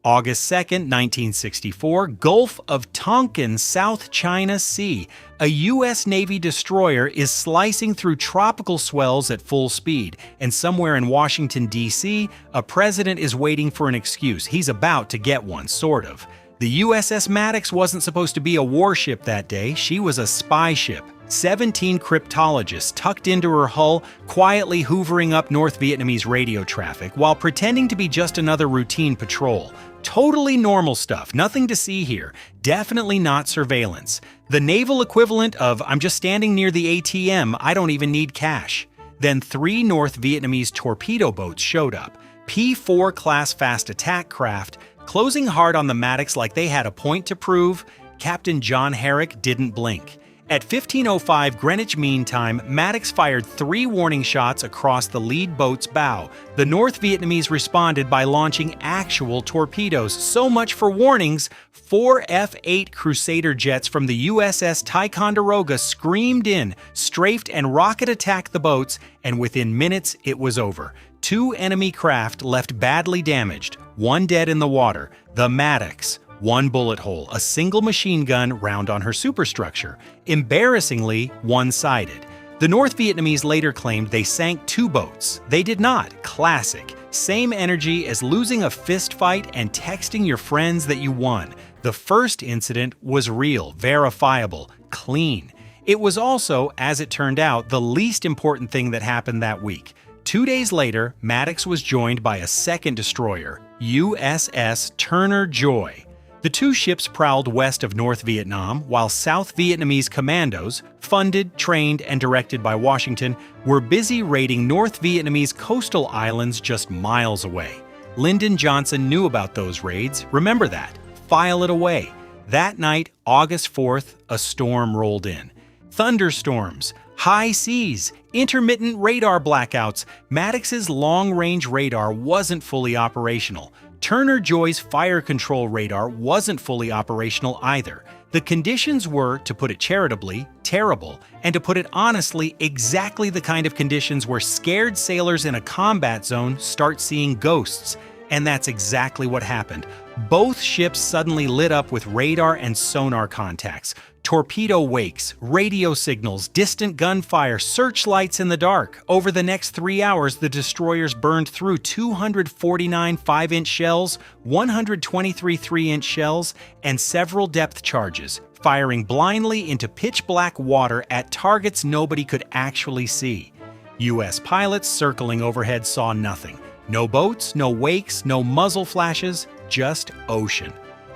August 2nd, 1964, Gulf of Tonkin, South China Sea. A U.S. Navy destroyer is slicing through tropical swells at full speed, and somewhere in Washington, D.C., a president is waiting for an excuse. He's about to get one, sort of. The USS Maddox wasn't supposed to be a warship that day. She was a spy ship. 17 cryptologists tucked into her hull, quietly hoovering up North Vietnamese radio traffic while pretending to be just another routine patrol. Totally normal stuff, nothing to see here. Definitely not surveillance. The naval equivalent of, I'm just standing near the ATM, I don't even need cash. Then 3 North Vietnamese torpedo boats showed up. P-4 class fast attack craft, closing hard on the Maddox like they had a point to prove. Captain John Herrick didn't blink. At 15:05 Greenwich Mean Time, Maddox fired 3 warning shots across the lead boat's bow. The North Vietnamese responded by launching actual torpedoes. So much for warnings. 4 F-8 Crusader jets from the USS Ticonderoga screamed in, strafed and rocket attacked the boats, and within minutes it was over. 2 enemy craft left badly damaged, 1 dead in the water. The Maddox. 1 bullet hole, a single machine gun round on her superstructure. Embarrassingly, one-sided. The North Vietnamese later claimed they sank 2 boats. They did not. Classic. Same energy as losing a fist fight and texting your friends that you won. The first incident was real, verifiable, clean. It was also, as it turned out, the least important thing that happened that week. 2 days later, Maddox was joined by a second destroyer, USS Turner Joy. The 2 ships prowled west of North Vietnam, while South Vietnamese commandos, funded, trained, and directed by Washington, were busy raiding North Vietnamese coastal islands just miles away. Lyndon Johnson knew about those raids. Remember that. File it away. That night, August 4th, a storm rolled in. Thunderstorms, high seas, intermittent radar blackouts. Maddox's long-range radar wasn't fully operational. Turner Joy's fire control radar wasn't fully operational either. The conditions were, to put it charitably, terrible, and to put it honestly, exactly the kind of conditions where scared sailors in a combat zone start seeing ghosts. And that's exactly what happened. Both ships suddenly lit up with radar and sonar contacts, torpedo wakes, radio signals, distant gunfire, searchlights in the dark. Over the next 3 hours, the destroyers burned through 249 5-inch shells, 123 3-inch shells, and several depth charges, firing blindly into pitch-black water at targets nobody could actually see. U.S. pilots circling overhead saw nothing. No boats, no wakes, no muzzle flashes, just ocean.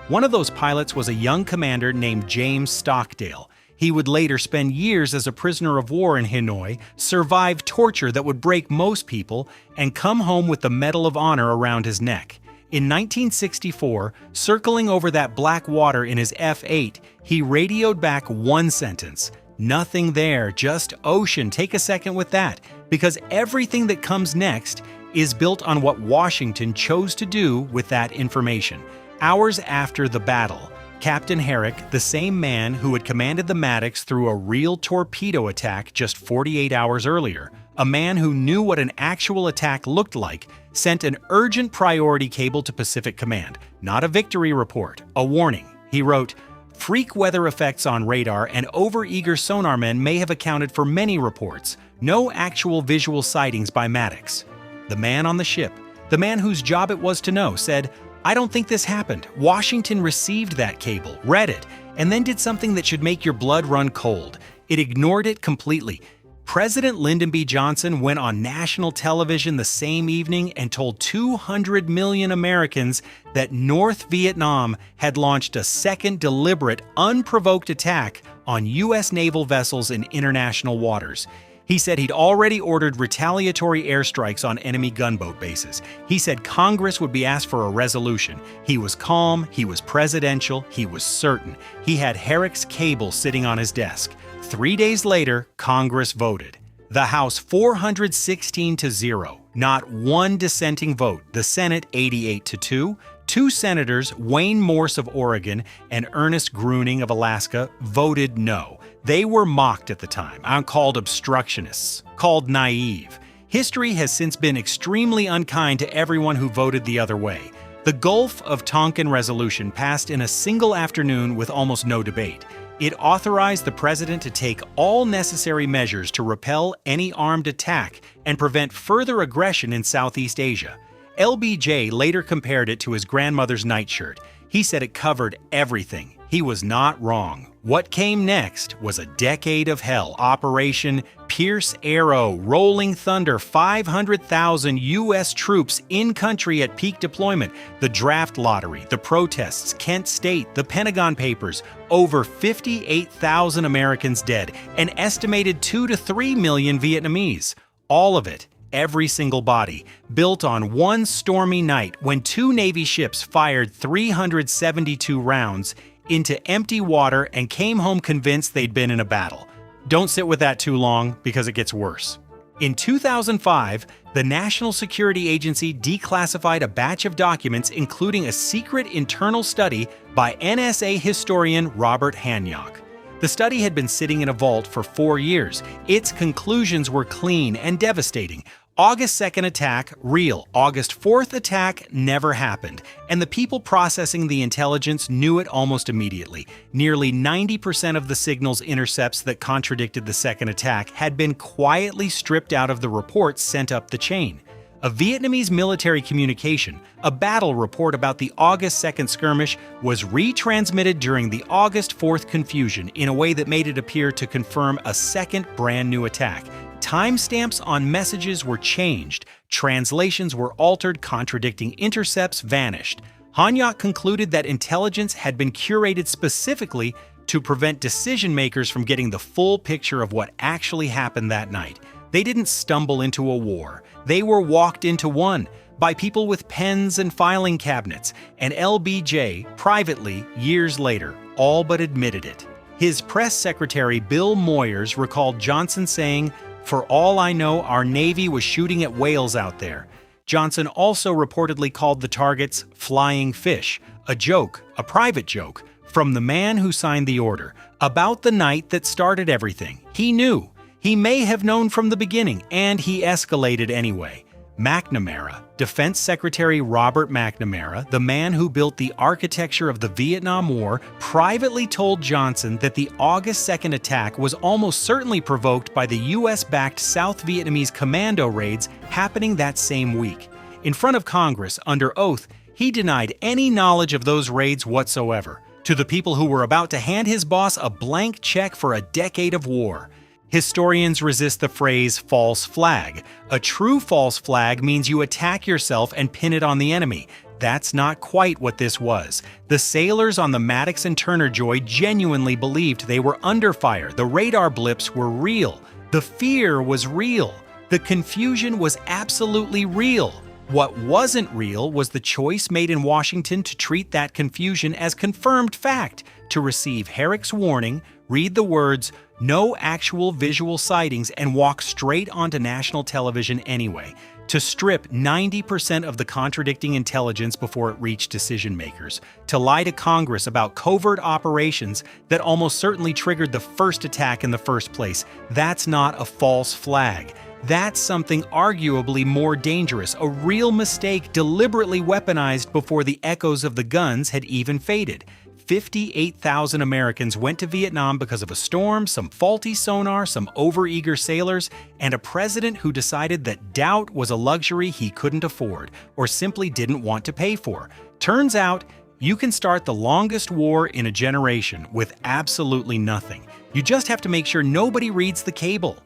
One of those pilots was a young commander named James Stockdale. He would later spend years as a prisoner of war in Hanoi, survive torture that would break most people, and come home with the Medal of Honor around his neck. In 1964, circling over that black water in his F-8, he radioed back one sentence: "Nothing there, just ocean." Take a second with that, because everything that comes next is built on what Washington chose to do with that information. Hours after the battle, Captain Herrick, the same man who had commanded the Maddox through a real torpedo attack just 48 hours earlier, a man who knew what an actual attack looked like, sent an urgent priority cable to Pacific Command. Not a victory report, a warning. He wrote, "Freak weather effects on radar and overeager sonarmen may have accounted for many reports. No actual visual sightings by Maddox." The man on the ship, the man whose job it was to know, said, "I don't think this happened. Washington received that cable, read it, and then did something that should make your blood run cold. It ignored it completely." President Lyndon B. Johnson went on national television the same evening and told 200 million Americans that North Vietnam had launched a second deliberate, unprovoked attack on U.S. naval vessels in international waters. He said he'd already ordered retaliatory airstrikes on enemy gunboat bases. He said Congress would be asked for a resolution. He was calm, he was presidential, he was certain. He had Herrick's cable sitting on his desk. 3 days later, Congress voted. The House 416-0, not one dissenting vote. The Senate 88-2. 2 senators, Wayne Morse of Oregon and Ernest Gruening of Alaska, voted no. They were mocked at the time, called obstructionists, called naive. History has since been extremely unkind to everyone who voted the other way. The Gulf of Tonkin Resolution passed in a single afternoon with almost no debate. It authorized the president to take all necessary measures to repel any armed attack and prevent further aggression in Southeast Asia. LBJ later compared it to his grandmother's nightshirt. He said it covered everything. He was not wrong. What came next was a decade of hell. Operation Pierce Arrow, Rolling Thunder, 500,000 U.S. troops in country at peak deployment, the draft lottery, the protests, Kent State, the Pentagon Papers, over 58,000 Americans dead, an estimated 2 to 3 million Vietnamese. All of it, every single body, built on one stormy night when two Navy ships fired 372 rounds into empty water and came home convinced they'd been in a battle. Don't sit with that too long because it gets worse. In 2005, the National Security Agency declassified a batch of documents including a secret internal study by NSA historian Robert Hanyok. The study had been sitting in a vault for 4 years. Its conclusions were clean and devastating. August 2nd attack, real. August 4th attack never happened. And the people processing the intelligence knew it almost immediately. Nearly 90% of the signals intercepts that contradicted the second attack had been quietly stripped out of the reports sent up the chain. A Vietnamese military communication, a battle report about the August 2nd skirmish, was retransmitted during the August 4th confusion in a way that made it appear to confirm a second brand new attack. Timestamps on messages were changed, translations were altered, contradicting intercepts vanished. Hanyok concluded that intelligence had been curated specifically to prevent decision-makers from getting the full picture of what actually happened that night. They didn't stumble into a war. They were walked into one by people with pens and filing cabinets, and LBJ, privately, years later, all but admitted it. His press secretary, Bill Moyers, recalled Johnson saying, "For all I know, our Navy was shooting at whales out there." Johnson also reportedly called the targets flying fish, a joke, a private joke, from the man who signed the order, about the night that started everything. He knew. He may have known from the beginning, and he escalated anyway. McNamara, Defense Secretary Robert McNamara, the man who built the architecture of the Vietnam War, privately told Johnson that the August 2nd attack was almost certainly provoked by the U.S.-backed South Vietnamese commando raids happening that same week. In front of Congress, under oath, he denied any knowledge of those raids whatsoever, to the people who were about to hand his boss a blank check for a decade of war. Historians resist the phrase false flag. A true false flag means you attack yourself and pin it on the enemy. That's not quite what this was. The sailors on the Maddox and Turner Joy genuinely believed they were under fire. The radar blips were real. The fear was real. The confusion was absolutely real. What wasn't real was the choice made in Washington to treat that confusion as confirmed fact, to receive Herrick's warning, read the words, "No actual visual sightings," and walk straight onto national television anyway, to strip 90% of the contradicting intelligence before it reached decision makers, to lie to Congress about covert operations that almost certainly triggered the first attack in the first place. That's not a false flag. That's something arguably more dangerous, a real mistake deliberately weaponized before the echoes of the guns had even faded. 58,000 Americans went to Vietnam because of a storm, some faulty sonar, some overeager sailors, and a president who decided that doubt was a luxury he couldn't afford or simply didn't want to pay for. Turns out, you can start the longest war in a generation with absolutely nothing. You just have to make sure nobody reads the cable.